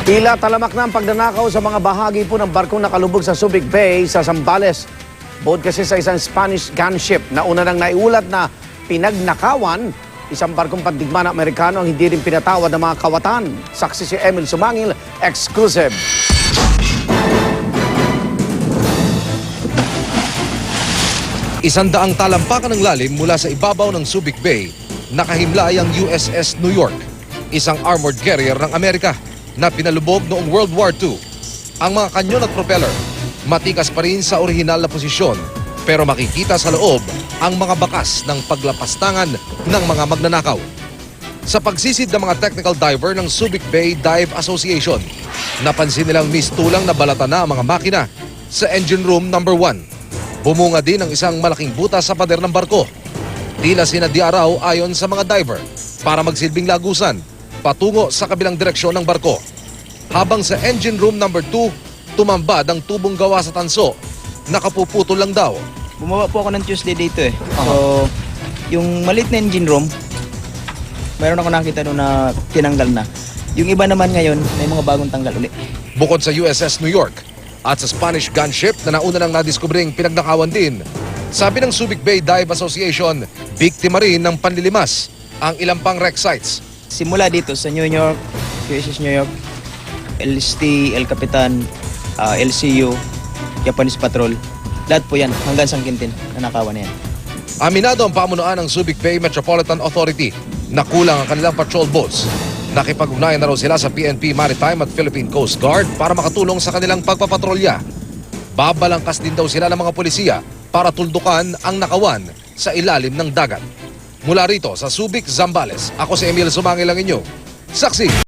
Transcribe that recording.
Tila talamak na ang pagnanakaw sa mga bahagi po ng barkong nakalubog sa Subic Bay sa Zambales. Bukod kasi sa isang Spanish gunship na una nang naiulat na pinagnakawan, isang barkong pandigma na Amerikano ang hindi rin pinatawad ng mga kawatan. Saksi si Emil Sumangil, exclusive. Isandaang talampakan ng lalim mula sa ibabaw ng Subic Bay, nakahimlay ang USS New York, isang armored carrier ng Amerika na pinalubog noong World War II. Ang mga kanyon at propeller, matikas pa rin sa orihinal na posisyon, pero makikita sa loob ang mga bakas ng paglapastangan ng mga magnanakaw. Sa pagsisid ng mga technical diver ng Subic Bay Dive Association, napansin nilang mistulang nabalatan na ang mga makina sa engine room number 1. Bumunga din ang isang malaking butas sa pader ng barko. Tila sinadya raw ayon sa mga diver para magsilbing lagusan patungo sa kabilang direksyon ng barko. Habang sa engine room number 2, tumambad ang tubong gawa sa tanso. Nakapuputol lang daw. Bumaba po ako ng Tuesday dito eh. So, yung maliit na engine room, mayroon ako nakita doon na tinanggal na. Yung iba naman ngayon, may mga bagong tanggal ulit. Bukod sa USS New York at sa Spanish gunship na nauna nang nadiskubring pinagnakawan din, sabi ng Subic Bay Dive Association, biktima rin ng panlilimas ang ilang pang wreck sites. Simula dito sa New York, USS New York, LST, El Capitan, LCU, Japanese Patrol, lahat po yan hanggang Sangkintin na nakawan na yan. Aminado ang pamunuan ng Subic Bay Metropolitan Authority na kulang ang kanilang patrol boats. Nakipag-ugnayan na raw sila sa PNP Maritime at Philippine Coast Guard para makatulong sa kanilang pagpapatrolya. Babalangkas din daw sila ng mga pulisya para tuldukan ang nakawan sa ilalim ng dagat. Mula rito sa Subic, Zambales, ako si Emil Sumangil ang inyo. Saksi!